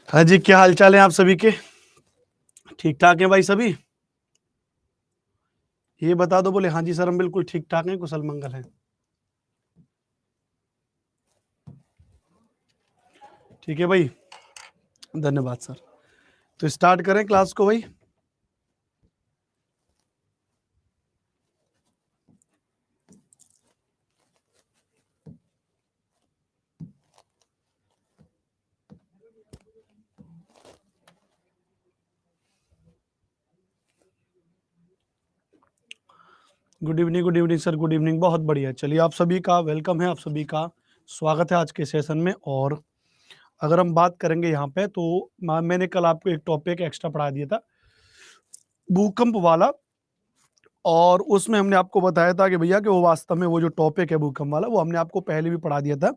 हाँ जी, क्या हाल चाल है आप सभी के? ठीक ठाक हैं भाई सभी? ये बता दो बोले हाँ जी सर हम बिल्कुल ठीक ठाक हैं, कुशल मंगल हैं। ठीक है भाई, धन्यवाद सर। तो स्टार्ट करें क्लास को भाई। Good evening sir, good evening, बहुत बढ़िया। चलिए आप सभी का वेलकम है, आप सभी का स्वागत है आज के सेशन में। और अगर हम बात करेंगे यहाँ पे तो मैंने कल आपको एक टॉपिक एक्स्ट्रा पढ़ा दिया था, भूकंप वाला। और उसमें हमने आपको बताया था कि भैया कि वो वास्तव में वो जो टॉपिक है भूकंप वाला वो हमने आपको पहले भी पढ़ा दिया था,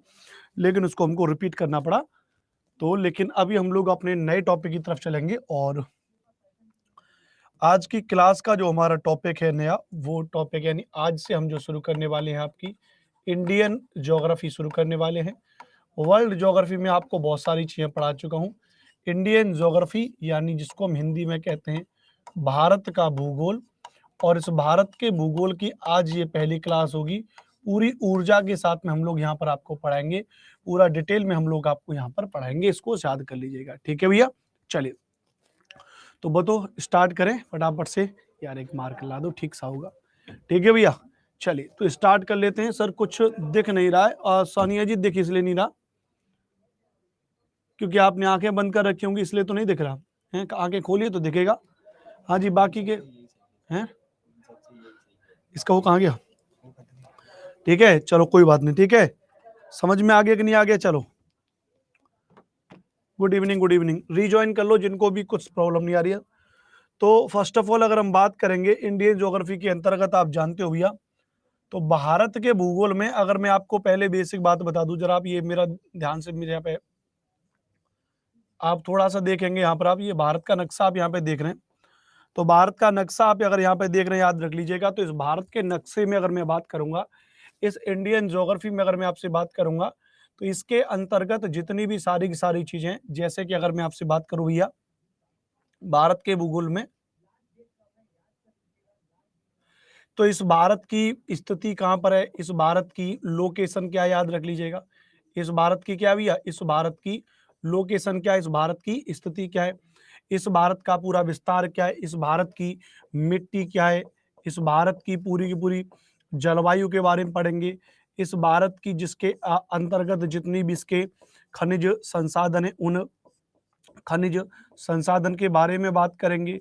लेकिन उसको हमको रिपीट करना पड़ा। तो लेकिन अभी हम लोग अपने नए टॉपिक की तरफ चलेंगे। और आज की क्लास का जो हमारा टॉपिक है नया, वो टॉपिक यानी आज से हम जो शुरू करने वाले हैं आपकी इंडियन ज्योग्राफी शुरू करने वाले हैं। वर्ल्ड ज्योग्राफी में आपको बहुत सारी चीज़ें पढ़ा चुका हूँ। इंडियन ज्योग्राफी यानी जिसको हम हिंदी में कहते हैं भारत का भूगोल। और इस भारत के भूगोल की आज ये पहली क्लास होगी। पूरी ऊर्जा के साथ में हम लोग यहाँ पर आपको पढ़ाएंगे, पूरा डिटेल में हम लोग आपको यहाँ पर पढ़ाएंगे, इसको याद कर लीजिएगा। ठीक है भैया, चलिए तो बताओ स्टार्ट करें फटाफट से। यार एक मार्क ला दो, ठीक सा होगा। ठीक है भैया, चलिए तो स्टार्ट कर लेते हैं। सर कुछ दिख नहीं रहा है और सोनिया जी दिख इसलिए नहीं रहा क्योंकि आपने आंखें बंद कर रखी होंगी, इसलिए तो नहीं दिख रहा है। आंखें खोलिए तो दिखेगा। हाँ जी, बाकी के हैं इसका वो कहाँ गया? ठीक है, चलो कोई बात नहीं। ठीक है, समझ में आ गया कि नहीं आ गया? चलो good evening, good evening. Rejoin कर लो जिनको भी कुछ प्रॉब्लम नहीं आ रही है। तो फर्स्ट ऑफ ऑल अगर हम बात करेंगे इंडियन ज्योग्राफी के अंतर्गत, आप जानते हो भैया, तो भारत के भूगोल में अगर मैं आपको पहले बेसिक बात बता दूं, जरा आप ये मेरा ध्यान से मेरे यहाँ पे आप थोड़ा सा देखेंगे। यहाँ पर आप ये भारत का नक्शा आप यहाँ पे देख रहे हैं, तो भारत का नक्शा आप अगर यहाँ पे देख रहे हैं, याद रख लीजिएगा। तो इस भारत के नक्शे में अगर मैं बात करूंगा, इस इंडियन ज्योग्राफी में अगर मैं आपसे बात करूंगा, तो इसके अंतर्गत जितनी भी सारी की सारी चीजें, जैसे कि अगर मैं आपसे बात करूं भैया भारत के भूगोल में, तो इस भारत की स्थिति कहाँ पर है, इस भारत की लोकेशन क्या है, याद रख लीजिएगा। इस भारत की क्या भैया, इस भारत की लोकेशन क्या है, इस भारत की स्थिति क्या है, इस भारत का पूरा विस्तार क्या है, इस भारत की मिट्टी क्या है, इस भारत की पूरी जलवायु के बारे में पढ़ेंगे। इस भारत की जिसके अंतर्गत जितनी भी इसके खनिज संसाधन है, उन खनिज संसाधन के बारे में बात करेंगे।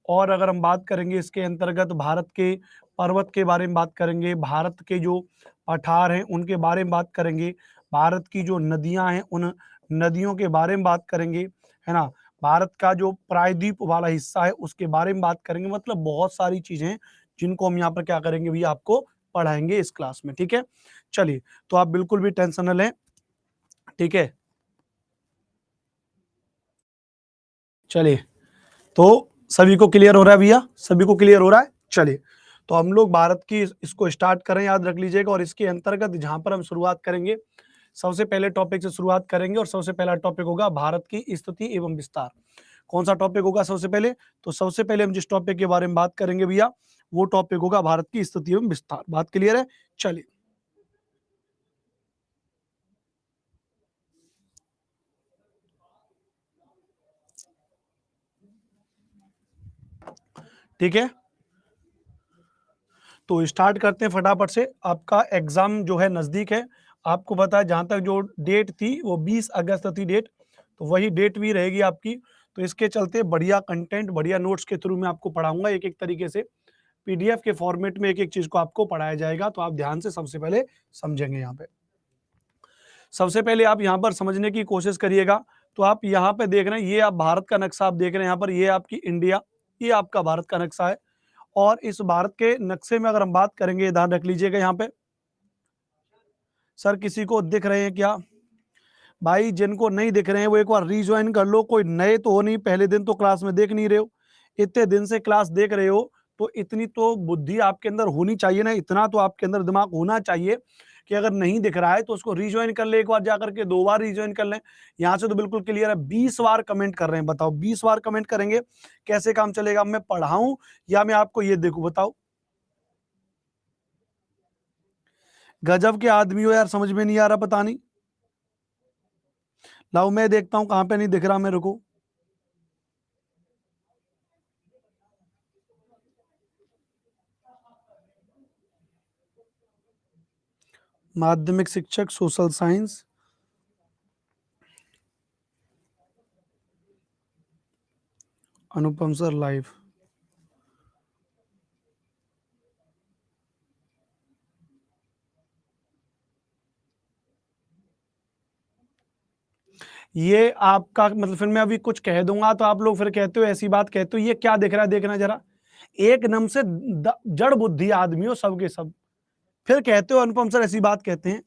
और अगर हम बात करेंगे इसके अंतर्गत भारत के पर्वत के बारे में बात करेंगे, भारत के जो पठार हैं उनके बारे में बात करेंगे, भारत की जो नदियां हैं उन नदियों के बारे में बात करेंगे, है ना। भारत का जो प्रायद्वीप वाला हिस्सा है उसके बारे में बात करेंगे। मतलब बहुत सारी चीजें हैं जिनको हम यहाँ पर क्या करेंगे भैया, आपको पढ़ाएंगे इस क्लास में। ठीक है, चलिए तो आप बिल्कुल भी टेंशन न लें। ठीक है, चलिए तो सभी को क्लियर हो रहा है भैया, सभी को क्लियर हो रहा है। चलिए तो हम लोग भारत की इसको स्टार्ट करें, याद रख लीजिएगा। और इसके अंतर्गत जहां पर हम शुरुआत करेंगे, सबसे पहले टॉपिक से शुरुआत करेंगे। और सबसे पहला टॉपिक होगा भारत की स्थिति एवं विस्तार। कौन सा टॉपिक होगा सबसे पहले? तो सबसे पहले हम जिस टॉपिक के बारे में बात करेंगे भैया, वो टॉपिक होगा भारत की स्थिति एवं विस्तार। बात क्लियर है? चलिए ठीक है, तो स्टार्ट करते हैं फटाफट से। आपका एग्जाम जो है नजदीक है, आपको पता है जहां तक जो डेट थी वो 20 अगस्त थी डेट, तो वही डेट भी रहेगी आपकी। तो इसके चलते बढ़िया कंटेंट, बढ़िया नोट्स के थ्रू मैं आपको पढ़ाऊंगा, एक एक तरीके से पीडीएफ के फॉर्मेट में एक एक चीज को आपको पढ़ाया जाएगा। तो आप ध्यान से सबसे पहले समझेंगे। यहाँ पे सबसे पहले आप यहाँ पर समझने की कोशिश करिएगा। तो आप यहाँ पे देख रहे हैं, ये आप भारत का नक्शा आप देख रहे हैं यहाँ पर, ये आपकी इंडिया, ये आपका भारत का नक्शा है। और इस भारत के नक्शे में अगर हम बात करेंगे, ध्यान रख लीजिएगा यहाँ पे। सर किसी को दिख रहे हैं क्या भाई? जिनको नहीं दिख रहे हैं वो एक बार रीज्वाइन कर लो। कोई नए तो हो नहीं, पहले दिन तो क्लास में देख नहीं रहे हो, इतने दिन से क्लास देख रहे हो, तो इतनी तो बुद्धि आपके अंदर होनी चाहिए ना, इतना तो आपके अंदर दिमाग होना चाहिए कि अगर नहीं दिख रहा है तो उसको रीज्वाइन कर ले, एक बार जाकर के 2 बार रीज्वाइन कर लें। यहाँ से तो बिल्कुल क्लियर है, 20 बार कमेंट कर रहे हैं, बताओ 20 बार कमेंट करेंगे कैसे काम चलेगा? मैं पढ़ाऊं या मैं आपको ये देखूं, बताओ। गजब के आदमी हो यार, समझ में नहीं आ रहा, पता नहीं। लाओ मैं देखता हूं कहां पे नहीं दिख रहा मेरे को। माध्यमिक शिक्षक सोशल साइंस, अनुपम सर लाइव। ये आपका मतलब, फिर मैं अभी कुछ कह दूंगा तो आप लोग फिर कहते हो ऐसी बात कहते हो, ये क्या दिख रहा है देखना जरा, एक नम से जड़ बुद्धि आदमी हो सबके सब, फिर कहते हो अनुपम सर ऐसी बात कहते हैं।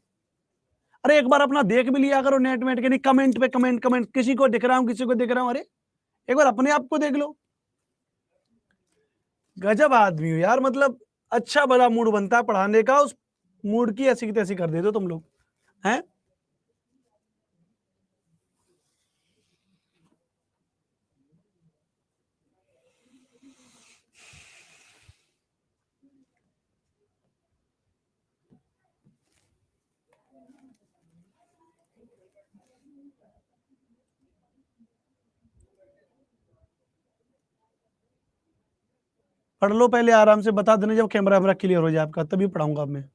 अरे एक बार अपना देख भी लिया करो नेट में, नहीं कमेंट पे कमेंट कमेंट, किसी को दिख रहा हूं किसी को दिख रहा हूं, अरे एक बार अपने आप को देख लो। गजब आदमी हो यार, मतलब अच्छा बड़ा मूड बनता है पढ़ाने का, उस मूड की ऐसी की तैसी कर देते हो तुम लोग हैं। पढ़ लो पहले आराम से, बता देना जब कैमरा वैमरा क्लियर हो जाए आपका, तभी पढ़ाऊंगा मैं।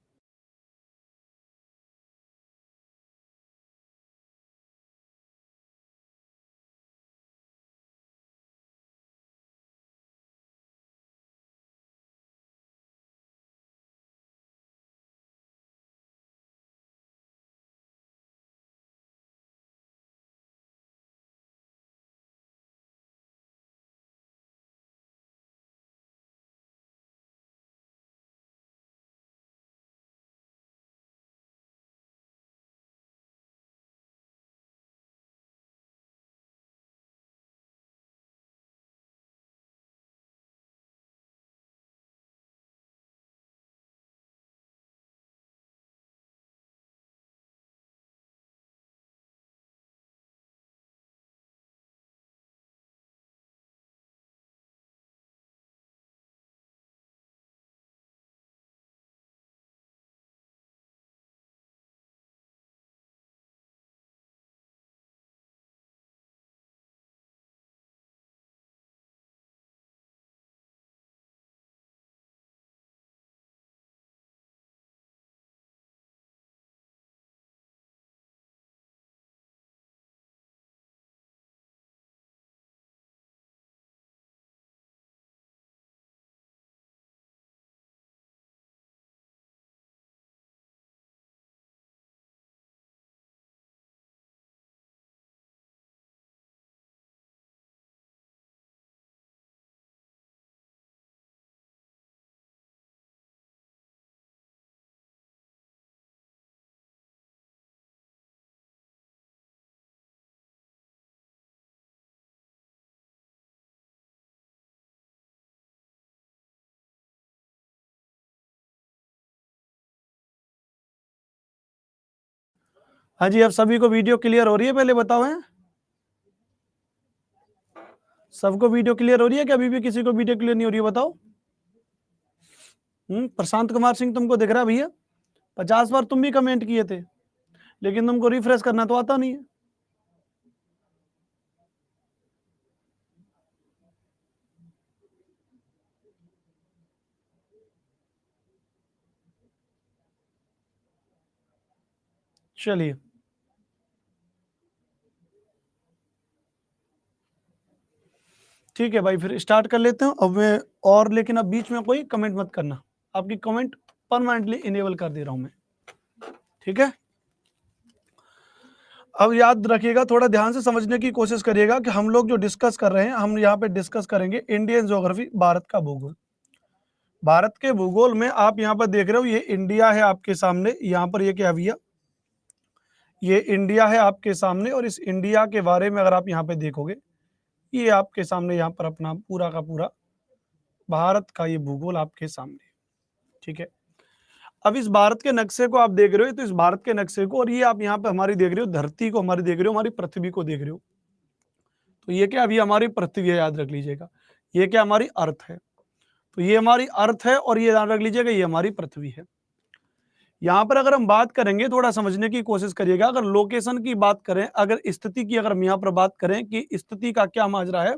हाँ जी, अब सभी को वीडियो क्लियर हो रही है पहले बताओ है? सबको वीडियो क्लियर हो रही है कि अभी भी किसी को वीडियो क्लियर नहीं हो रही है, बताओ। प्रशांत कुमार सिंह तुमको दिख रहा है भैया? 50 बार तुम भी कमेंट किए थे, लेकिन तुमको रिफ्रेश करना तो आता नहीं है। चलिए ठीक है भाई, फिर स्टार्ट कर लेते हैं अब मैं। और लेकिन अब बीच में कोई कमेंट मत करना, आपकी कमेंट परमानेंटली इनेबल कर दे रहा हूं मैं, ठीक है? अब याद रखिएगा, थोड़ा ध्यान से समझने की कोशिश करिएगा कि हम लोग जो डिस्कस कर रहे हैं, हम यहाँ पे डिस्कस करेंगे इंडियन ज्योग्राफी, भारत का भूगोल। भारत के भूगोल में आप यहाँ पर देख रहे हो, ये इंडिया है आपके सामने, यहाँ पर ये क्या भैया, ये इंडिया है आपके सामने, और इस इंडिया के बारे में अगर आप यहाँ पे देखोगे, ये आपके सामने यहाँ पर अपना पूरा का पूरा भारत का ये भूगोल आपके सामने, ठीक है? अब इस भारत के नक्शे को आप देख रहे हो, तो इस भारत के नक्शे को, और ये आप यहाँ पे हमारी देख रहे हो धरती को, हमारी देख रहे हो, हमारी पृथ्वी को देख रहे हो। तो ये क्या, अभी हमारी पृथ्वी है, याद रख लीजिएगा। ये क्या, हमारी अर्थ है। तो ये हमारी अर्थ है, और ये याद रख लीजिएगा ये हमारी पृथ्वी है। यहाँ पर अगर हम बात करेंगे, थोड़ा समझने की कोशिश करिएगा, अगर लोकेशन की बात करें, अगर स्थिति की अगर हम यहाँ पर बात करें कि स्थिति का क्या माजरा है,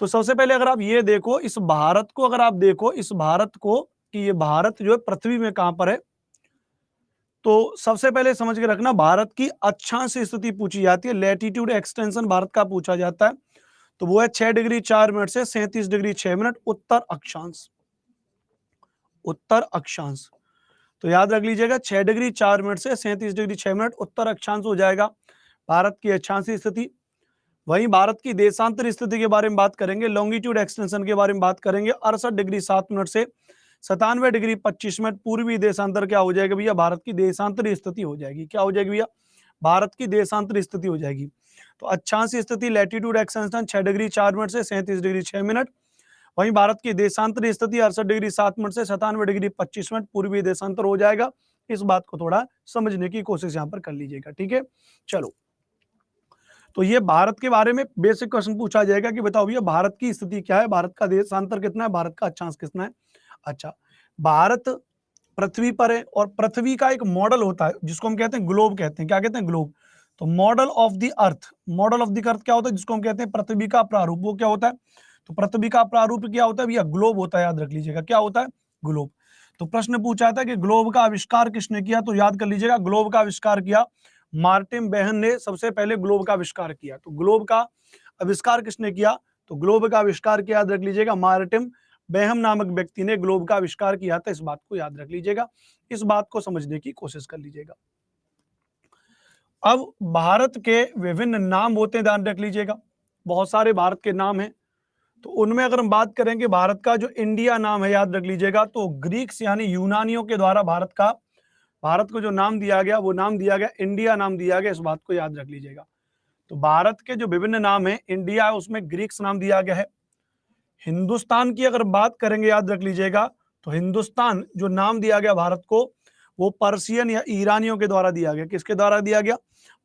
तो सबसे पहले अगर आप ये देखो, इस भारत को अगर आप देखो, इस भारत को, कि ये भारत जो है पृथ्वी में कहां पर है, तो सबसे पहले समझ के रखना, भारत की अक्षांश स्थिति पूछी जाती है, लैटिट्यूड एक्सटेंशन भारत का पूछा जाता है, तो वो है 6 डिग्री 4 मिनट से 37 डिग्री 6 मिनट उत्तर अक्षांश, उत्तर अक्षांश। तो याद रख लीजिएगा 6 डिग्री 4 मिनट से 37 डिग्री 6 मिनट उत्तर अक्षांश हो जाएगा भारत की अक्षांशीय स्थिति। वहीं भारत की देशांतर स्थिति के बारे में बात करेंगे, लॉन्गिट्यूड एक्सटेंशन के बारे में बात करेंगे, 68 डिग्री 7 मिनट से 97 डिग्री 25 मिनट पूर्वी देशांतर क्या हो जाएगा भैया, भारत की देशांतर स्थिति हो जाएगी। क्या हो जाएगी भैया, भारत की देशांतर स्थिति हो जाएगी। तो अक्षांशीय स्थिति लैटिट्यूड एक्सटेंशन 6 डिग्री 4 मिनट से 37 डिग्री 6 मिनट। वहीं भारत की देशांतर स्थिति 68 डिग्री 7 मिनट से 97 डिग्री 25 मिनट पूर्वी देशांतर हो जाएगा। इस बात को थोड़ा समझने की कोशिश यहाँ पर कर लीजिएगा, ठीक है। चलो, तो ये भारत के बारे में बेसिक क्वेश्चन पूछा जाएगा कि बताओ भैया भारत की स्थिति क्या है, भारत का देशांतर कितना है, भारत का अक्षांश कितना है। अच्छा, भारत पृथ्वी पर है, और पृथ्वी का एक मॉडल होता है जिसको हम कहते हैं ग्लोब कहते हैं। क्या कहते हैं, ग्लोब। तो model of the earth, model of the earth क्या होता है, जिसको हम कहते हैं पृथ्वी का प्रारूप, वो क्या होता है, तो पृथ्वी का प्रारूप क्या होता है भैया, ग्लोब होता है। याद रख लीजिएगा क्या होता है, ग्लोब। तो प्रश्न पूछा था कि ग्लोब का आविष्कार किसने किया, तो याद कर लीजिएगा ग्लोब का आविष्कार किया मार्टिन बेहन ने, सबसे पहले ग्लोब का आविष्कार किया। तो ग्लोब का आविष्कार किसने किया, तो ग्लोब का आविष्कार किया, याद रख लीजिएगा मार्टिन बेहम नामक व्यक्ति ने ग्लोब का आविष्कार किया था। इस बात को याद रख लीजिएगा, इस बात को समझने की कोशिश कर लीजिएगा। अब भारत के विभिन्न नाम होते हैं, ध्यान रख लीजिएगा, बहुत सारे भारत के नाम हैं। तो उनमें अगर हम बात करेंगे, भारत का जो इंडिया नाम है, याद रख लीजिएगा, तो ग्रीक्स यानी यूनानियों के द्वारा भारत को जो नाम दिया गया, वो नाम दिया गया इंडिया, नाम दिया गया। इस बात को याद रख लीजिएगा। तो भारत के जो विभिन्न नाम है, इंडिया है उसमें ग्रीक्स नाम दिया गया है। हिंदुस्तान की अगर बात करेंगे, याद रख लीजिएगा, तो हिंदुस्तान जो नाम दिया गया भारत को, वो पर्शियन या ईरानियों के द्वारा दिया गया। किसके द्वारा दिया गया,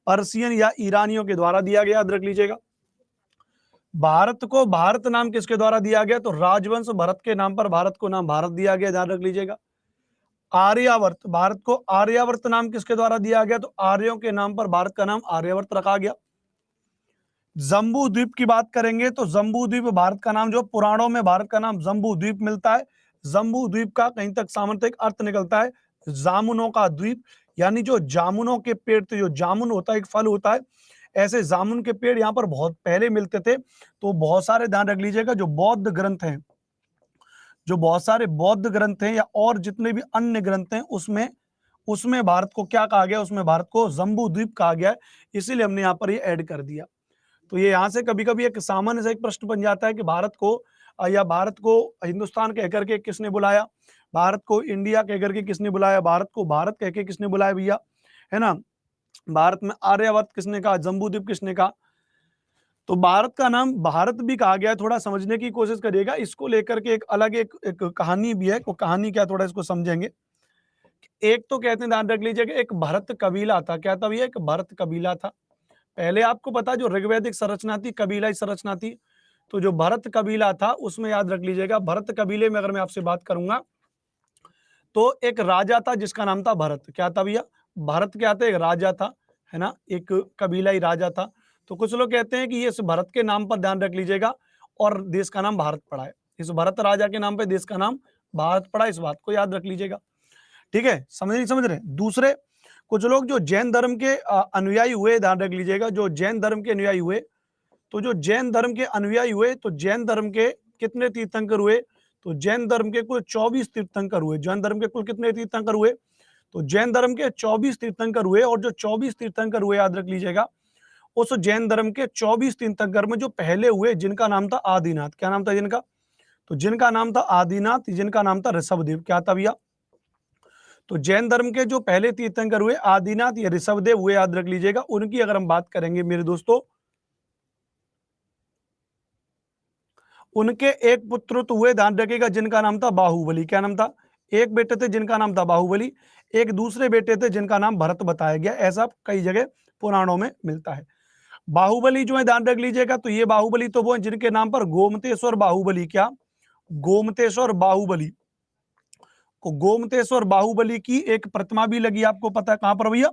पर्शियन या ईरानियों के द्वारा दिया गया, याद रख लीजिएगा। भारत को भारत नाम किसके द्वारा दिया गया, तो राजवंश भरत के नाम पर भारत को नाम भारत दिया गया, ध्यान रख लीजिएगा। आर्यावर्त, भारत को आर्यावर्त नाम किसके द्वारा दिया गया, तो आर्यों के नाम पर भारत का नाम आर्यावर्त रखा गया। जम्बू द्वीप की बात करेंगे, तो जम्बू द्वीप भारत का नाम, जो पुराणों में भारत का नाम जम्बू द्वीप मिलता है। जम्बू द्वीप का कहीं तक सामान्यतः अर्थ निकलता है जामुनों का द्वीप, यानी जो जामुनों के पेड़, तो जो जामुन होता है एक फल होता है, ऐसे जामुन के पेड़ यहाँ पर बहुत पहले मिलते थे। तो बहुत सारे, ध्यान रख लीजिएगा, जो बौद्ध ग्रंथ हैं, जो बहुत सारे बौद्ध ग्रंथ हैं या और जितने भी अन्य ग्रंथ हैं, उसमें भारत को क्या कहा गया, उसमें भारत को जम्बू द्वीप कहा गया है। इसीलिए हमने यहाँ पर ये ऐड कर दिया। तो ये यहाँ से कभी कभी एक सामान्य से एक प्रश्न बन जाता है कि भारत को या भारत को हिंदुस्तान कह करके किसने बुलाया, भारत को इंडिया कह करके किसने बुलाया, भारत को भारत कह के किसने बुलाया भैया, है ना। भारत में आर्यावर्त किसने कहा, जम्बूद्वीप किसने कहा। तो भारत का नाम भारत भी कहा गया है, थोड़ा समझने की कोशिश करिएगा। इसको लेकर के एक अलग एक कहानी भी है। वो कहानी क्या, थोड़ा इसको समझेंगे। एक तो कहते हैं, ध्यान रख लीजिएगा, एक भरत कबीला था। क्या था भैया, एक भरत कबीला था। पहले आपको पता, जो ऋग्वैदिक संरचना थी, कबीलाई संरचना थी। तो जो भरत कबीला था, उसमें याद रख लीजिएगा, भरत कबीले में अगर मैं आपसे बात करूंगा, तो एक राजा था जिसका नाम था भरत। क्या था भैया, भरत क्या था, एक राजा था, है ना, एक कबीलाई राजा था। तो कुछ लोग कहते हैं कि ये इस भरत के नाम पर, ध्यान रख लीजिएगा, और देश का नाम भारत पड़ा है। इस भरत राजा के नाम पे देश का नाम भारत पड़ा, इस बात को याद रख लीजिएगा, ठीक है। समझ रहे। दूसरे कुछ लोग जो जैन धर्म के अनुयायी हुए, ध्यान रख लीजिएगा, जो जैन धर्म के अनुयायी हुए, तो जो जैन धर्म के अनुयायी हुए, तो जैन धर्म के कितने तीर्थंकर हुए, तो जैन धर्म के कुल 24 तीर्थंकर हुए। जैन धर्म के कुल कितने तीर्थंकर हुए, तो जैन धर्म के 24 तीर्थंकर हुए। और जो 24 तीर्थंकर हुए, याद रख लीजिएगा, उस जैन धर्म के 24 तीर्थंकर में जो पहले हुए, जिनका नाम था आदिनाथ। क्या नाम था जिनका, तो जिनका नाम था आदिनाथ, जिनका नाम था ऋषभदेव। क्या था भैया, तो जैन धर्म के जो पहले तीर्थंकर हुए आदिनाथ या ऋषभदेव हुए, याद रख लीजिएगा। उनकी अगर हम बात करेंगे मेरे दोस्तों, उनके एक पुत्र तो हुए, ध्यान रखिएगा, जिनका नाम था बाहुबली। क्या नाम था, एक बेटे थे जिनका नाम था बाहुबली, एक दूसरे बेटे थे जिनका नाम भरत बताया गया। ऐसा कई जगह पुराणों में मिलता है। बाहुबली जो है ध्यान रख लीजिएगा, तो ये बाहुबली तो वो है जिनके नाम पर गोमतेश्वर बाहुबली, क्या गोमतेश्वर बाहुबली को, गोमतेश्वर बाहुबली की एक प्रतिमा भी लगी, आपको पता है कहां पर भैया,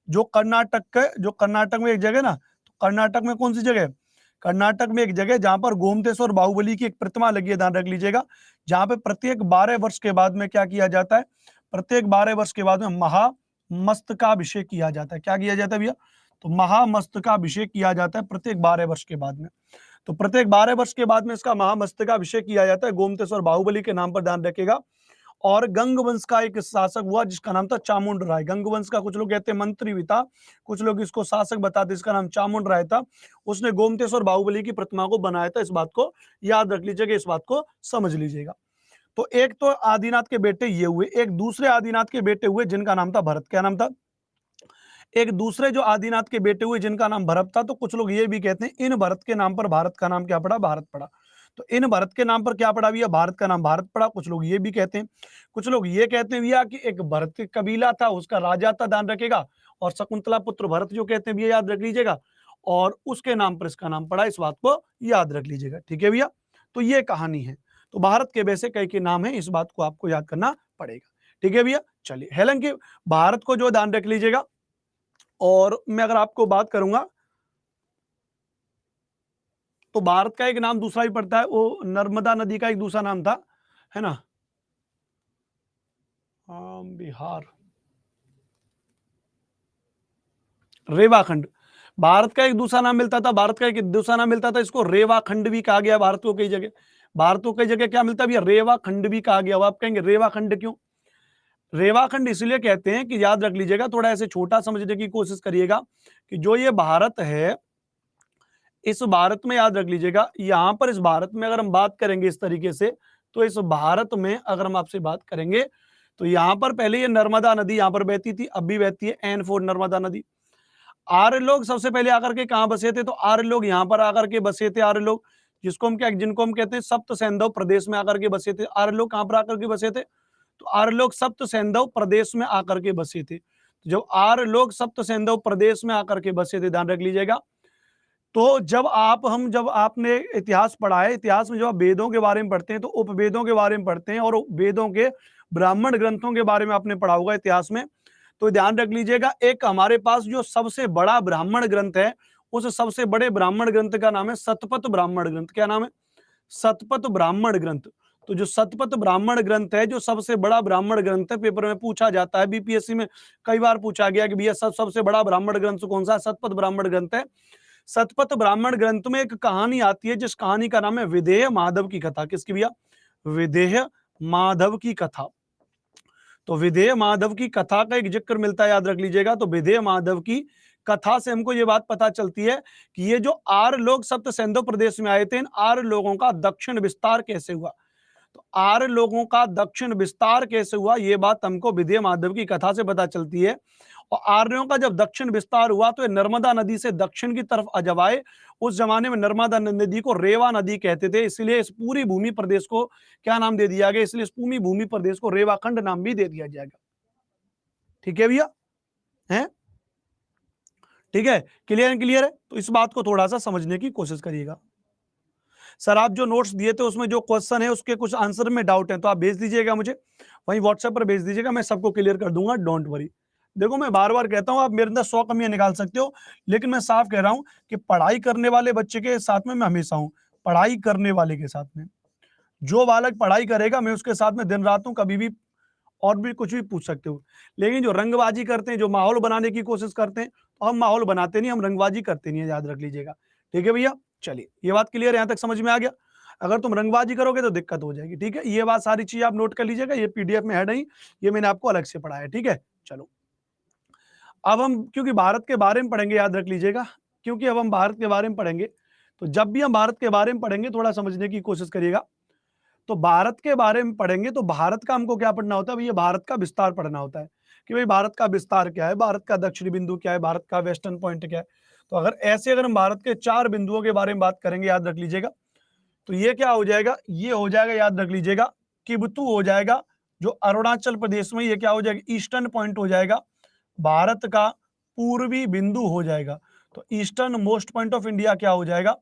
जो कर्नाटक में एक जगह ना, तो कर्नाटक में कौन सी जगह, कर्नाटक में एक जगह जहां पर गोमतेश्वर बाहुबली की एक प्रतिमा लगी है, ध्यान रख लीजिएगा, जहां पे प्रत्येक 12 वर्ष के बाद में क्या किया जाता है, प्रत्येक 12 वर्ष के बाद में महामस्तकाभिषेक किया जाता है। क्या किया जाता है भैया, तो महामस्तकाभिषेक किया जाता है प्रत्येक 12 वर्ष के बाद में। तो प्रत्येक 12 वर्ष के बाद में इसका महामस्तकाभिषेक किया जाता है गोमतेश्वर बाहुबली के नाम पर, ध्यान रखेगा। और गंग वंश का एक शासक हुआ जिसका नाम था चामुंड राय। गंग वंश का कुछ लोग कहते हैं मंत्री भी था, कुछ लोग इसको शासक बताते, इसका नाम चामुंड राय था। उसने गोमतेश्वर बाहुबली की प्रतिमा को बनाया था। इस बात को याद रख लीजिएगा, इस बात को समझ लीजिएगा। तो एक तो आदिनाथ के बेटे ये हुए, एक दूसरे आदिनाथ के बेटे हुए जिनका नाम था भरत। क्या नाम था, एक दूसरे जो आदिनाथ के बेटे हुए जिनका नाम भरत था। तो कुछ लोग ये भी कहते हैं इन भरत के नाम पर भारत का नाम क्या पड़ा, भारत पड़ा। तो इन भरत के नाम पर क्या पड़ा भैया, भारत का नाम भारत पड़ा। कुछ लोग ये भी कहते हैं, कुछ लोग ये कहते हैं भैया कि एक भरत कबीला था, उसका राजा था, ध्यान रखेगा, और शकुंतला पुत्र भरत जो कहते हैं भैया, याद रख लीजिएगा, और उसके नाम पर इसका नाम पड़ा। इस बात को याद रख लीजिएगा, ठीक है भैया। तो ये कहानी है। तो भारत के वैसे कई के नाम है, इस बात को आपको याद करना पड़ेगा, ठीक है भैया। चलिए, हालांकि भारत को जो ध्यान रख लीजिएगा। और मैं अगर आपको बात करूंगा तो भारत का एक नाम दूसरा भी पड़ता है, वो नर्मदा नदी का एक दूसरा नाम था, है ना, बिहार, रेवाखंड। भारत का एक दूसरा नाम मिलता था, भारत का एक दूसरा नाम मिलता था, इसको रेवाखंड भी कहा गया भारत को कई जगह। भारत को कई जगह क्या मिलता है भैया, रेवाखंड भी कहा गया। आप कहेंगे रेवाखंड क्यों, रेवाखंड इसलिए कहते हैं कि याद रख लीजिएगा, थोड़ा ऐसे छोटा समझने की कोशिश करिएगा, कि जो ये भारत है, इस भारत में याद रख लीजिएगा, यहां पर इस भारत में अगर हम बात करेंगे इस तरीके से, तो इस भारत में अगर हम आपसे बात करेंगे, तो यहां पर पहले ये नर्मदा नदी यहां पर बहती थी, अब भी बहती है, N4 नर्मदा नदी। आर्य लोग सबसे पहले आकर के कहां बसे थे, तो आर्य लोग यहां पर आकर के बसे थे। आर्य लोग जिसको हम क्या, जिनको हम कहते हैं सप्त सैंधव प्रदेश में आकर के बसे थे। आर्य लोग कहां पर आकर के बसे थे, तो आर्य लोग सप्त सैंधव प्रदेश में आकर के बसे थे। जब आर्य लोग सप्त सैंधव प्रदेश में आकर के बसे थे, ध्यान रख लीजिएगा, तो जब आपने इतिहास पढ़ा है, इतिहास में जब आप वेदों के बारे में पढ़ते हैं, तो उपवेदों के बारे में पढ़ते हैं, और वेदों के ब्राह्मण ग्रंथों के बारे में आपने पढ़ा होगा इतिहास में। तो ध्यान रख लीजिएगा, एक हमारे पास जो सबसे बड़ा ब्राह्मण ग्रंथ है, उस सबसे बड़े ब्राह्मण ग्रंथ का नाम है शतपथ ब्राह्मण ग्रंथ। क्या नाम है, शतपथ ब्राह्मण ग्रंथ। तो जो शतपथ ब्राह्मण ग्रंथ है, जो सबसे बड़ा ब्राह्मण ग्रंथ है, पेपर में पूछा जाता है, बीपीएससी में कई बार पूछा गया कि भैया सबसे बड़ा ब्राह्मण ग्रंथ कौन सा है, शतपथ ब्राह्मण ग्रंथ है। शतपथ ब्राह्मण ग्रंथ में एक कहानी आती है, जिस कहानी का नाम है विदेह माधव की कथा। किसकी भैया, विदेह माधव की कथा। तो विदेह माधव की कथा का एक जिक्र मिलता है, याद रख लीजिएगा। तो विदेह माधव की कथा से हमको ये बात पता चलती है कि ये जो आर्य लोग सप्त सैंधव प्रदेश में आए थे, इन आर्य लोगों का दक्षिण विस्तार कैसे हुआ। तो आर्य लोगों का दक्षिण विस्तार कैसे हुआ, ये बात हमको विदेह माधव की कथा से पता चलती है। और आर्यों का जब दक्षिण विस्तार हुआ, तो ये नर्मदा नदी से दक्षिण की तरफ जब आए, उस जमाने में नर्मदा नदी को रेवा नदी कहते थे, इसलिए इस पूरी भूमि प्रदेश को क्या नाम दे दिया गया, इसलिए इस पूरी भूमि प्रदेश को रेवाखंड नाम भी दे दिया जाएगा। ठीक है भैया, है ठीक है, क्लियर क्लियर है। तो इस बात को थोड़ा सा समझने की कोशिश करिएगा। सर आप जो नोट्स दिए थे उसमें जो क्वेश्चन है उसके कुछ आंसर में डाउट है, तो आप भेज दीजिएगा मुझे, वहीं व्हाट्सएप पर भेज दीजिएगा, मैं सबको क्लियर कर दूंगा, डोंट वरी। देखो मैं बार बार कहता हूं, आप मेरे अंदर 100 कमियां निकाल सकते हो, लेकिन मैं साफ कह रहा हूं कि पढ़ाई करने वाले बच्चे के साथ में मैं हमेशा हूं, पढ़ाई करने वाले के साथ में। जो बालक पढ़ाई करेगा मैं उसके साथ में दिन रात हूं, कभी भी और भी कुछ भी पूछ सकते हो। लेकिन जो रंगबाजी करते हैं, जो माहौल बनाने की कोशिश करते हैं, तो हम माहौल बनाते नहीं, हम रंगबाजी करते नहीं है, याद रख लीजिएगा। ठीक है भैया, चलिए ये बात क्लियर, यहां तक समझ में आ गया। अगर तुम रंगबाजी करोगे तो दिक्कत हो जाएगी, ठीक है। ये बात सारी चीज आप नोट कर लीजिएगा, ये पीडीएफ में है नहीं, ये मैंने आपको अलग से पढ़ा है, ठीक है। चलो अब हम क्योंकि भारत के बारे में पढ़ेंगे, याद रख लीजिएगा, क्योंकि अब हम भारत के बारे में पढ़ेंगे, तो जब भी हम भारत के बारे में पढ़ेंगे थोड़ा समझने की कोशिश करिएगा। तो भारत के बारे में पढ़ेंगे तो भारत का हमको क्या पढ़ना होता है भैया, भारत का विस्तार पढ़ना होता है, कि भाई भारत का विस्तार क्या है, भारत का दक्षिणी बिंदु क्या है, भारत का वेस्टर्न पॉइंट क्या है। तो अगर हम भारत के 4 बिंदुओं के बारे में बात करेंगे, याद रख लीजिएगा, तो ये क्या हो जाएगा, ये हो जाएगा, याद रख लीजिएगा, किबतू हो जाएगा, जो अरुणाचल प्रदेश में, ये क्या हो जाएगा, ईस्टर्न पॉइंट हो जाएगा, भारत का पूर्वी बिंदु हो जाएगा। तो eastern most point of India क्या हो जाएगा,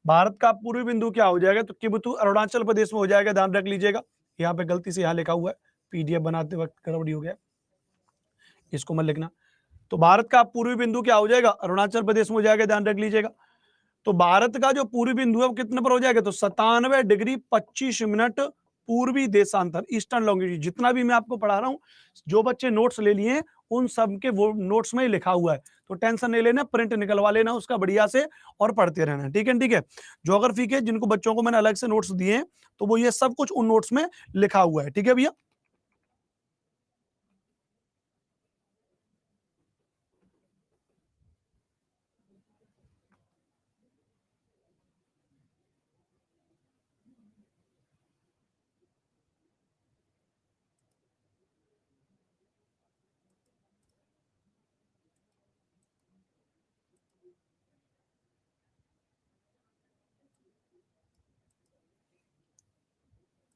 भारत का पूर्वी बिंदु क्या हो जाएगा, तो किबुतु अरुणाचल प्रदेश में हो जाएगा, ध्यान रख लीजिएगा। यहाँ पे गलती से यहाँ लिखा हुआ है, पीडीएफ बनाते वक्त गड़बड़ी हो गया, इसको मत लिखना। तो भारत का पूर्वी बिंदु क्या हो जाएगा, अरुणाचल प्रदेश में हो जाएगा, ध्यान रख लीजिएगा। तो भारत का जो पूर्वी बिंदु है वो कितने पर हो जाएगा, तो 97 डिग्री 25 मिनट पूर्वी देशांतर, ईस्टर्न लॉन्गिट्यूड। जितना भी मैं आपको पढ़ा रहा हूँ, जो बच्चे नोट्स ले लिए हैं उन सब के वो नोट्स में ही लिखा हुआ है, तो टेंशन नहीं लेना, प्रिंट निकलवा लेना उसका बढ़िया से और पढ़ते रहना, ठीक है। ठीक है, ज्योग्राफी के जिनको बच्चों को मैंने अलग से नोट्स दिए हैं, तो वो ये सब कुछ उन नोट्स में लिखा हुआ है, ठीक है भैया।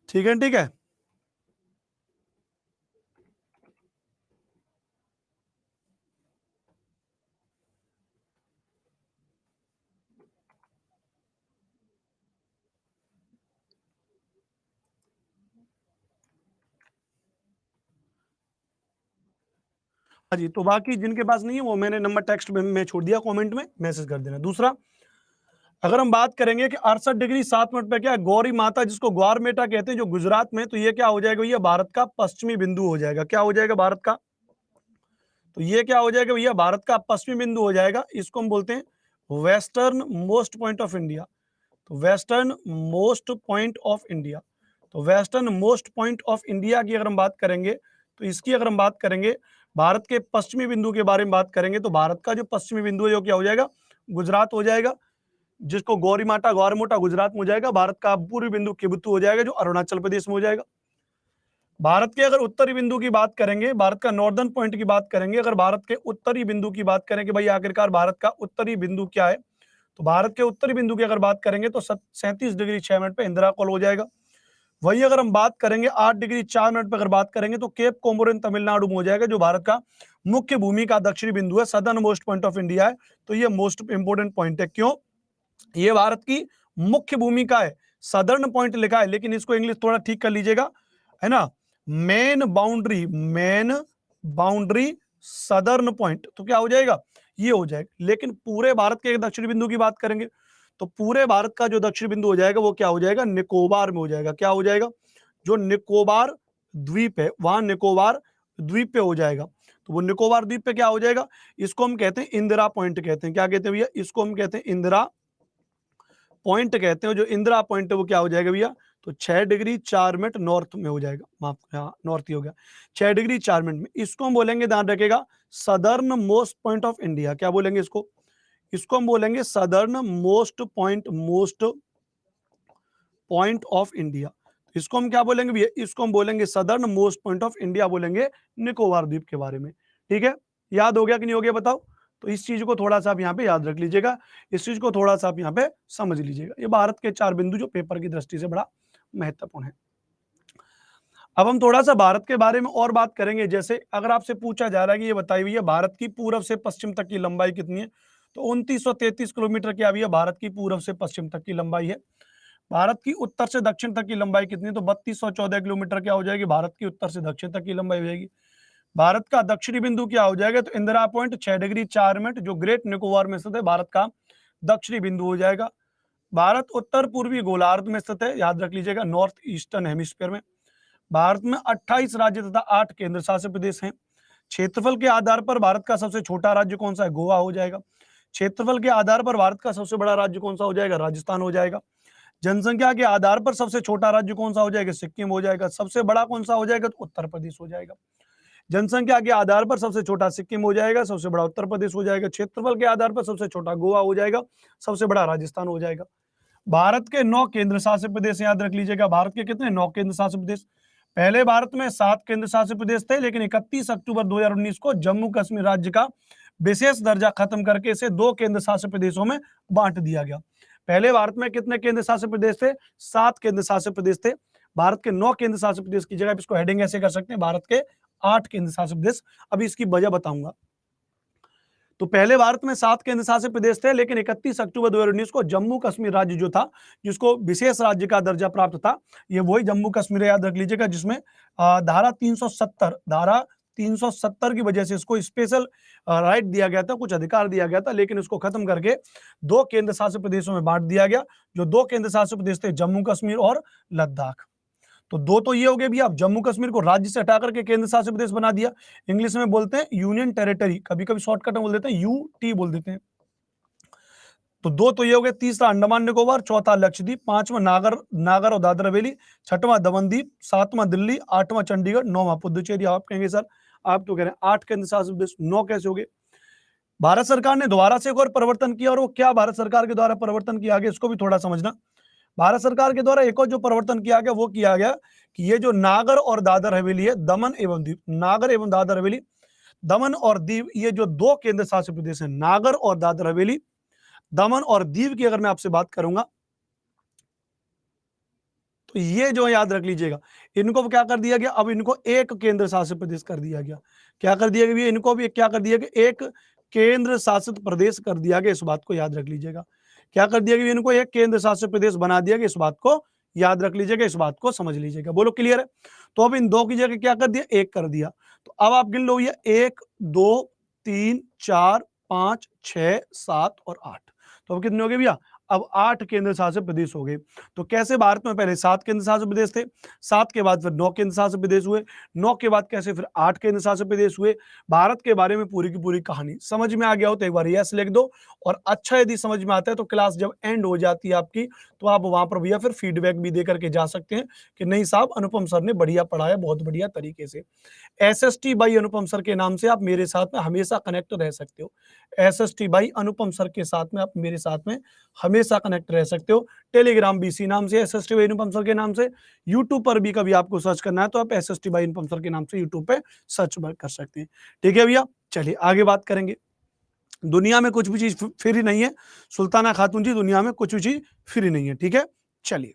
ठीक है, ठीक है। हाँ जी, तो बाकी जिनके पास नहीं है वो मैंने नंबर टेक्स्ट में छोड़ दिया, कमेंट में मैसेज कर देना। दूसरा, अगर हम बात करेंगे कि 68 डिग्री 7 मिनट पे क्या है, गौरी माता जिसको ग्वारमेटा कहते हैं जो गुजरात में, तो ये क्या हो जाएगा, ये भारत का पश्चिमी बिंदु हो जाएगा। क्या हो जाएगा, भारत का, तो ये क्या हो जाएगा भैया, भारत का पश्चिमी बिंदु हो जाएगा। इसको हम बोलते हैं western most point of India. तो western most point of India, तो western most point of India की अगर हम बात करेंगे, तो इसकी अगर हम बात करेंगे, भारत के पश्चिमी बिंदु के बारे में बात करेंगे, तो भारत का जो पश्चिमी बिंदु है वो क्या हो जाएगा, गुजरात हो जाएगा, जिसको गौरीमाटा ग्वारमोटा गुजरात में हो जाएगा। भारत का पूर्वी बिंदु किबुतु हो जाएगा जो अरुणाचल प्रदेश में हो जाएगा। भारत के अगर उत्तरी बिंदु की बात करेंगे, भारत का नॉर्दर्न पॉइंट की बात करेंगे, अगर भारत के उत्तरी बिंदु की बात करें कि भाई आखिरकार भारत का उत्तरी बिंदु क्या है, तो भारत के उत्तरी बिंदु की अगर बात करेंगे तो 37 डिग्री 6 मिनट पे इंदिरा कॉल हो जाएगा। वही अगर हम बात करेंगे 8 डिग्री 4 मिनट पे अगर बात करेंगे तो केप कोमोरिन तमिलनाडु में हो जाएगा, जो भारत का मुख्य भूमि का दक्षिणी बिंदु है, southern most point of India है। तो ये मोस्ट इंपोर्टेंट पॉइंट है। क्यों, ये भारत की मुख्य भूमिका है, सदर्न पॉइंट लिखा है, लेकिन इसको इंग्लिश थोड़ा ठीक कर लीजिएगा, है ना, मेन बाउंड्री सदर्न पॉइंट, तो क्या हो जाएगा, ये हो जाएगा। लेकिन पूरे भारत के दक्षिणी बिंदु की बात करेंगे तो पूरे भारत का जो दक्षिण बिंदु हो जाएगा वो क्या हो जाएगा, निकोबार में हो जाएगा। क्या हो जाएगा, जो निकोबार द्वीप है वहां निकोबार द्वीप पे हो जाएगा। तो वो निकोबार द्वीप पे क्या हो जाएगा, इसको हम कहते हैं इंदिरा पॉइंट कहते हैं। क्या कहते हैं भैया, इसको हम कहते हैं इंदिरा पॉइंट कहते हैं। जो इंदिरा पॉइंट है वो क्या हो जाएगा भैया, तो 6 डिग्री 4 मिनट नॉर्थ में हो जाएगा, माफ, हाँ नॉर्थ ही हो गया, 6 डिग्री 4 मिनट में। इसको हम बोलेंगे, ध्यान रखेगा, southern most point of India. क्या बोलेंगे इसको, इसको हम बोलेंगे southern most point of India. इसको हम क्या बोलेंगे भैया, इसको हम बोलेंगे southern most point of India, बोलेंगे निकोबार द्वीप के बारे में। ठीक है, याद हो गया कि नहीं हो गया बताओ। तो इस चीज को थोड़ा सा आप यहाँ पे याद रख लीजिएगा, इस चीज को थोड़ा सा आप यहाँ पे समझ लीजिएगा। ये भारत के 4 बिंदु जो पेपर की दृष्टि से बड़ा महत्वपूर्ण है। अब हम थोड़ा सा भारत के बारे में और बात करेंगे। जैसे अगर आपसे पूछा जा रहा है कि ये बताइए भैया भारत की पूर्व से पश्चिम तक की लंबाई कितनी है, तो 2933 किलोमीटर की अभी भारत की पूर्व से पश्चिम तक की लंबाई है। भारत की उत्तर से दक्षिण तक की लंबाई कितनी है, तो 3214 किलोमीटर क्या हो जाएगी, भारत की उत्तर से दक्षिण तक की लंबाई हो जाएगी। भारत का दक्षिणी बिंदु क्या हो जाएगा, तो इंदिरा पॉइंट 6 डिग्री 4 मिनट, जो ग्रेट निकोबार में स्थित है, भारत का दक्षिणी बिंदु हो जाएगा। भारत उत्तर पूर्वी गोलार्ध में स्थित है, याद रख लीजिएगा, नॉर्थ ईस्टर्न हेमिस्फीयर में। भारत में 28 राज्य तथा 8 केंद्र शासित प्रदेश हैं। क्षेत्रफल के आधार पर भारत का सबसे छोटा राज्य कौन सा है, गोवा हो जाएगा। क्षेत्रफल के आधार पर भारत का सबसे बड़ा राज्य कौन सा हो जाएगा, राजस्थान हो जाएगा। जनसंख्या के आधार पर सबसे छोटा राज्य कौन सा हो जाएगा, सिक्किम हो जाएगा। सबसे बड़ा कौन सा हो जाएगा, तो उत्तर प्रदेश हो जाएगा। जनसंख्या के आधार पर सबसे छोटा सिक्किम हो जाएगा, सबसे बड़ा उत्तर प्रदेश हो जाएगा। क्षेत्रफल के आधार पर सबसे छोटा गोवा हो जाएगा, सबसे बड़ा राजस्थान हो जाएगा। भारत के 9 केंद्र शासित प्रदेश, याद रख लीजिएगा, भारत के कितने, 9 केंद्र शासित प्रदेश। पहले भारत में 7 केंद्र शासित प्रदेश थे, लेकिन 31 अक्टूबर 2019 को जम्मू कश्मीर राज्य का विशेष दर्जा खत्म करके इसे 2 केंद्र शासित प्रदेशों में बांट दिया गया। पहले भारत में कितने केंद्र शासित प्रदेश थे, 7 केंद्र शासित प्रदेश थे। भारत के 9 केंद्र शासित प्रदेश की जगह इसको हेडिंग ऐसे कर सकते हैं, भारत के 8 केंद्र शासित प्रदेश। अभी इसकी वजह बताऊंगा। तो पहले भारत में 7 केंद्र शासित प्रदेश थे, लेकिन 31 अक्टूबर 2019 को जम्मू कश्मीर राज्य जो था, जिसको विशेष राज्य का दर्जा प्राप्त था, ये वही जम्मू कश्मीर, याद रख लीजिएगा, जिसमें धारा 370 की वजह से इसको स्पेशल राइट दिया गया था, कुछ अधिकार दिया गया था, लेकिन इसको खत्म करके 2 केंद्र शासित प्रदेशों में बांट दिया गया। जो 2 केंद्र शासित प्रदेश थे, जम्मू कश्मीर और लद्दाख। तो 2 तो ये हो गए भी, आप जम्मू कश्मीर को राज्य से हटा करके केंद्र शासित प्रदेश बना दिया। इंग्लिश में बोलते हैं यूनियन टेरिटरी, कभी कभी शॉर्टकट में बोल देते हैं यूटी बोल देते हैं। तो 2 तो ये हो गए, तीसरा अंडमान निकोबार, चौथा लक्षद्वीप, पांचवा नागर और दादरा हवेली, छठवां दमनदीप, सातवां दिल्ली, आठवां चंडीगढ़, नौवां पुदुचेरी। आप कहेंगे सर आप तो कह रहे हैं 8 केंद्र शासित प्रदेश, 9 कैसे हो गए? भारत सरकार ने दोबारा से एक और परिवर्तन किया, और वो क्या भारत सरकार के द्वारा परिवर्तन किया गया, इसको भी थोड़ा समझना। भारत सरकार के द्वारा एक और जो परिवर्तन किया गया, वो किया गया कि ये जो नागर और दादर हवेली है, दमन एवं दीव, नागर एवं दादर हवेली, दमन और दीव, ये जो 2 केंद्र शासित प्रदेश हैं, नागर और दादर हवेली, दमन और दीव की अगर मैं आपसे बात करूंगा, तो ये जो याद रख लीजिएगा, इनको क्या कर दिया गया, अब इनको एक केंद्र शासित प्रदेश कर दिया गया। क्या कर दिया गया? इनको भी क्या कर दिया गया? एक केंद्र शासित प्रदेश कर दिया गया। इस बात को याद रख लीजिएगा। क्या कर दिया गया? इनको एक केंद्र शासित प्रदेश बना दिया गया। इस बात को याद रख लीजिएगा, इस बात को समझ लीजिएगा। बोलो क्लियर है? तो अब इन 2 की जगह क्या कर दिया? 1 कर दिया। तो अब आप गिन लो, ये 1 2 3 4 5 6 7 और 8। तो अब कितने हो गए भैया? अब 8 केंद्र शासित प्रदेश हो गए। तो कैसे भारत में पहले 7 केंद्र शासित प्रदेश थे, 7 के बाद फिर 9 केंद्र शासित प्रदेश हुए, 9 के बाद कैसे फिर 8 केंद्र शासित प्रदेश हुए। भारत के बारे में पूरी की पूरी कहानी समझ में आ गया हो तो एक बार यस लिख दो, और अच्छा यदि समझ में आता है तो क्लास जब एंड हो जाती है आपकी, तो आप वहां पर भैया फिर फीडबैक भी दे करके जा सकते हैं कि नहीं साहब, अनुपम सर ने बढ़िया पढ़ाया, बहुत बढ़िया तरीके से। SST बाई अनुपम सर के नाम से आप मेरे साथ में हमेशा कनेक्ट रह सकते हो। SST बाई अनुपम सर के साथ में आप मेरे साथ में हमेशा कनेक्ट रह सकते हो। टेलीग्राम भी इसी नाम से, SST बाई अनुपम सर के नाम से। यूट्यूब पर भी कभी आपको सर्च करना है तो आप SST बाई अनुपम सर के नाम से यूट्यूब पे सर्च कर सकते हैं। ठीक है भैया, चलिए आगे बात करेंगे। दुनिया में कुछ भी चीज फ्री नहीं है सुल्ताना खातून जी, दुनिया में कुछ भी चीज फ्री नहीं है। ठीक है, चलिए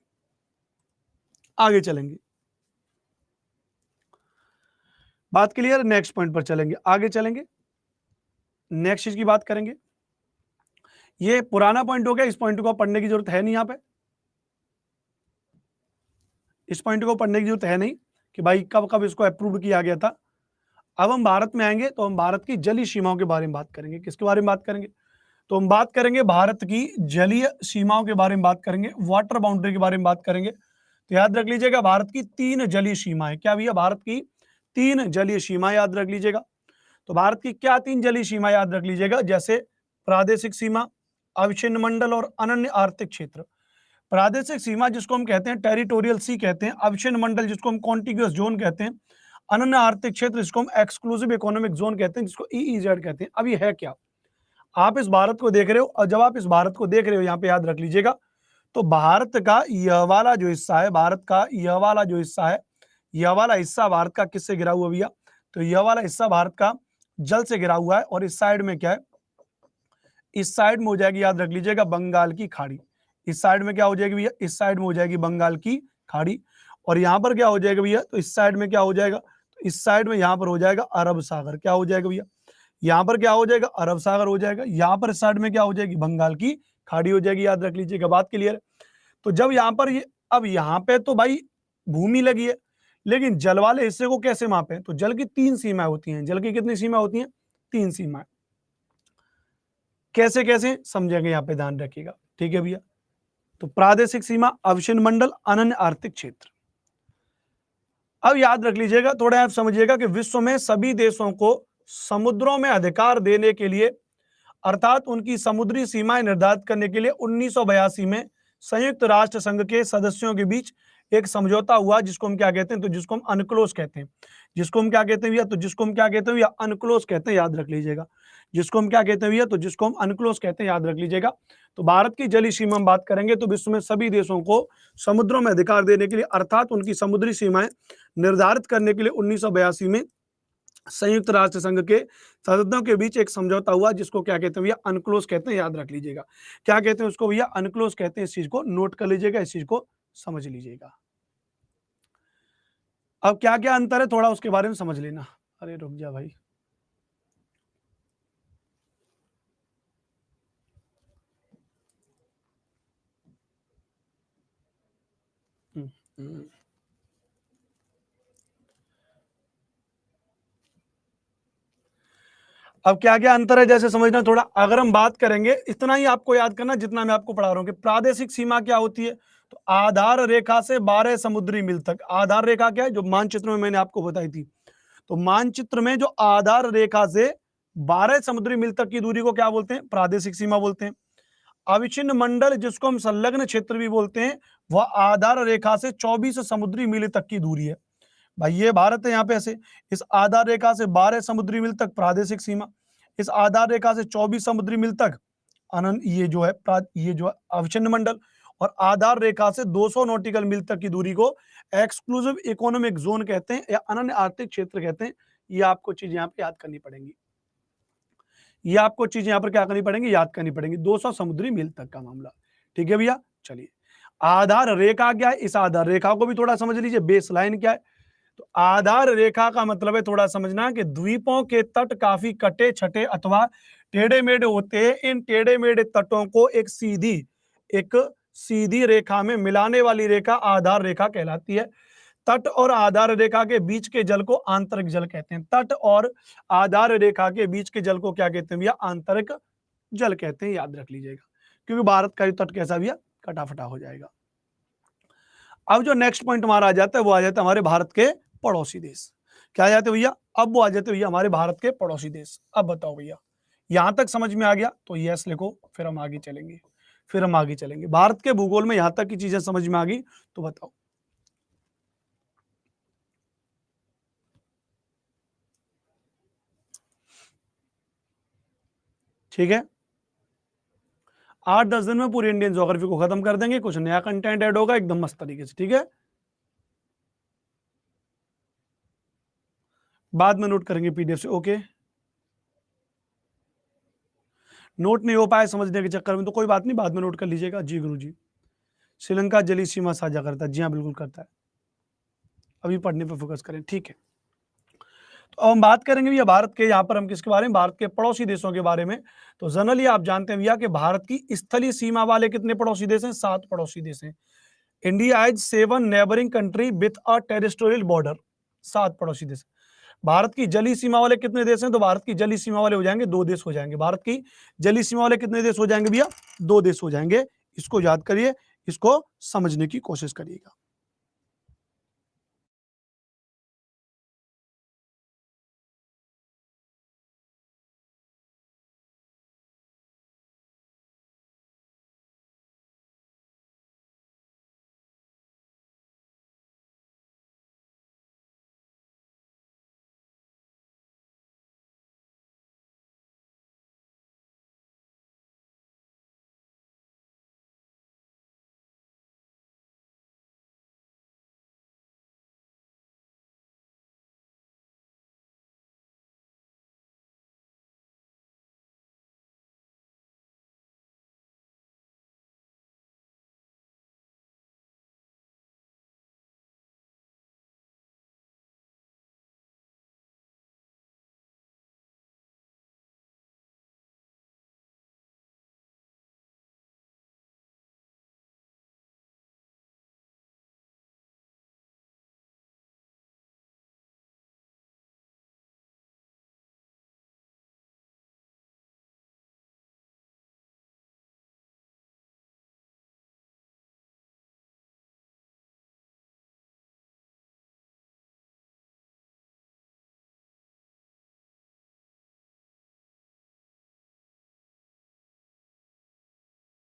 आगे चलेंगे। बात क्लियर? नेक्स्ट पॉइंट पर चलेंगे, आगे चलेंगे, नेक्स्ट चीज की बात करेंगे। ये पुराना पॉइंट हो गया, इस पॉइंट को पढ़ने की जरूरत है नहीं। यहां पे इस पॉइंट को पढ़ने की जरूरत है नहीं कि भाई कब कब इसको अप्रूव किया गया था। अब हम भारत में आएंगे तो हम भारत की जलीय सीमाओं के बारे में बात करेंगे। किसके बारे में बात करेंगे? तो हम बात करेंगे भारत की जलीय सीमाओं के बारे में बात करेंगे, वाटर बाउंड्री के बारे में बात करेंगे। तो याद रख लीजिएगा, भारत की 3 जलीय सीमाएं। क्या भैया? भारत की 3 जलीय सीमाएं याद रख लीजिएगा। तो भारत की क्या 3 जलीय सीमा याद रख लीजिएगा? जैसे प्रादेशिक सीमा, अविच्छिन्न मंडल और अनन्य आर्थिक क्षेत्र। प्रादेशिक सीमा जिसको हम कहते हैं टेरिटोरियल सी कहते हैं, अविच्छिन्न मंडल जिसको हम कॉन्टिग्यूअस जोन कहते हैं, अनन्य आर्थिक क्षेत्र जिसको हम एक्सक्लूसिव इकोनॉमिक जोन कहते हैं, जिसको EEZ कहते हैं। अब ये है क्या? आप इस भारत को देख रहे हो, और जब आप इस भारत को देख रहे हो, यहाँ पे याद रख लीजिएगा, तो भारत का यह वाला जो हिस्सा है, भारत का यह वाला जो हिस्सा है, यह वाला हिस्सा भारत का किससे घिरा हुआ भैया? तो यह वाला हिस्सा भारत का जल से घिरा हुआ है। और इस साइड में क्या है? इस साइड में हो जाएगी, याद रख लीजिएगा, बंगाल की खाड़ी। इस साइड में क्या हो जाएगी भैया? इस साइड में हो जाएगी बंगाल की खाड़ी। और यहाँ पर क्या हो जाएगा भैया? तो इस साइड में क्या हो जाएगा? तो इस साइड में यहाँ पर हो जाएगा अरब सागर। क्या हो जाएगा भैया? यहाँ पर क्या हो जाएगा? अरब सागर हो जाएगा। यहाँ पर इस साइड में क्या हो जाएगी? बंगाल की खाड़ी हो जाएगी। याद रख लीजिएगा, बात क्लियर है? तो जब यहाँ पर ये, अब यहाँ पे तो भाई भूमि लगी है, लेकिन जल वाले हिस्से को कैसे मापें? तो जल की 3 सीमाएं होती हैं। जल की कितनी सीमा होती हैं? 3 सीमाएं। कैसे कैसे समझेंगे, यहाँ पे ध्यान रखिएगा। ठीक है भैया? तो प्रादेशिक सीमा, अविच्छिन्न मंडल, अनन्य आर्थिक क्षेत्र। अब याद रख लीजिएगा, थोड़ा आप समझिएगा कि विश्व में सभी देशों को समुद्रों में अधिकार देने के लिए, अर्थात उनकी समुद्री सीमाएं निर्धारित करने के लिए 1982 में संयुक्त राष्ट्र संघ के सदस्यों के बीच एक समझौता हुआ, जिसको हम क्या कहते हैं? तो जिसको हम अनक्लोज कहते हैं। जिसको हम क्या कहते हैं भैया? तो जिसको हम क्या कहते हैं भैया? अनक्लोज कहते हैं। याद रख लीजिएगा, जिसको हम क्या कहते हैं भैया? तो जिसको हम अनक्लोज कहते हैं। याद रख लीजिएगा। तो भारत की जलीय सीमा हम बात करेंगे तो विश्व में सभी देशों को समुद्रों में अधिकार देने के लिए, अर्थात उनकी समुद्री सीमाएं निर्धारित करने के लिए 1982 में संयुक्त राष्ट्र संघ के सदस्यों के बीच एक समझौता हुआ, जिसको क्या कहते हैं भैया? अनक्लोज कहते हैं। याद रख लीजिएगा, क्या कहते हैं उसको भैया? अनक्लोज कहते हैं। इस चीज को नोट कर लीजिएगा, इस चीज को समझ लीजिएगा। अब क्या क्या अंतर है थोड़ा उसके बारे में समझ लेना। अरे रुक जा भाई, अब क्या क्या अंतर है जैसे समझना थोड़ा। अगर हम बात करेंगे, इतना ही आपको याद करना जितना मैं आपको पढ़ा रहा हूं कि प्रादेशिक सीमा क्या होती है। तो आधार रेखा से 12 समुद्री मील तक। आधार रेखा क्या है, जो मानचित्र में मैंने आपको बताई थी। तो मानचित्र में जो आधार रेखा से 12 समुद्री मील तक की दूरी को क्या बोलते हैं, प्रादेशिक सीमा बोलते हैं। अविच्छिन्न मंडल, जिसको हम संलग्न क्षेत्र भी बोलते हैं, वह आधार रेखा से 24 समुद्री मील तक की दूरी है। भाई ये भारत है, यहाँ पे ऐसे इस आधार रेखा से 12 समुद्री मील तक प्रादेशिक सीमा, इस आधार रेखा से 24 समुद्री मील तक अनंत, ये जो है अविच्छिन्न मंडल, और आधार रेखा से 200 नॉटिकल मील तक की दूरी को एक्सक्लूसिव इकोनॉमिक जोन कहते हैं या अनन्य आर्थिक क्षेत्र कहते हैं। ये आपको चीज यहाँ पे याद करनी पड़ेंगी। ये आपको चीज यहाँ पर क्या करनी पड़ेंगी, याद करनी पड़ेंगी। 200 समुद्री मील तक का मामला। ठीक है भैया, चलिए। आधार रेखा क्या है, इस आधार रेखा को भी थोड़ा समझ लीजिए। बेस लाइन क्या है, तो आधार रेखा का मतलब है थोड़ा समझना कि द्वीपों के तट काफी कटे छटे अथवा टेढ़े मेढ़े होते हैं। इन टेढ़े मेढ़े तटों को एक सीधी रेखा में मिलाने वाली रेखा आधार रेखा कहलाती है। तट और आधार रेखा के बीच के जल को आंतरिक जल कहते हैं। तट और आधार रेखा के बीच के जल को क्या कहते हैं भैया, आंतरिक जल कहते हैं। याद रख लीजिएगा, क्योंकि भारत का तट कैसा भैया, कटाफटा हो जाएगा। अब जो नेक्स्ट पॉइंट हमारा आ जाता है, वो आ जाता है हमारे भारत के पड़ोसी देश। क्या आ जाते भैया, अब वो आ जाते भैया हमारे भारत के पड़ोसी देश। अब बताओ भैया, यहां तक समझ में आ गया तो यस लिखो, फिर हम आगे चलेंगे। भारत के भूगोल में यहां तक की चीजें समझ में आ गई तो बताओ। ठीक है, 8-10 दिन में पूरी इंडियन ज्योग्राफी को खत्म कर देंगे। कुछ नया कंटेंट ऐड होगा एकदम मस्त तरीके से। ठीक है, बाद में नोट करेंगे पीडीएफ से। ओके, नोट नहीं हो पाए समझने के चक्कर में तो कोई बात नहीं, बाद में नोट कर लीजिएगा। जी गुरु जी, श्रीलंका जलीय सीमा साझा करता है, जी हाँ बिल्कुल करता है। अभी पढ़ने पर फोकस करें। ठीक है, तो अब हम बात करेंगे भैया भारत के, यहाँ पर हम किसके बारे में, भारत के पड़ोसी देशों के बारे में। तो जनरली आप जानते हैं भैया कि भारत की स्थलीय सीमा वाले कितने पड़ोसी देश हैं, 7 पड़ोसी देश हैं। India has 7 neighbouring country with a territorial border. 7 पड़ोसी देश। भारत की जलीय सीमा वाले कितने देश हैं, तो भारत की जलीय सीमा वाले हो जाएंगे 2 देश हो जाएंगे। भारत की जलीय सीमा वाले कितने देश हो जाएंगे भैया, 2 देश हो जाएंगे। इसको याद करिए, इसको समझने की कोशिश करिएगा।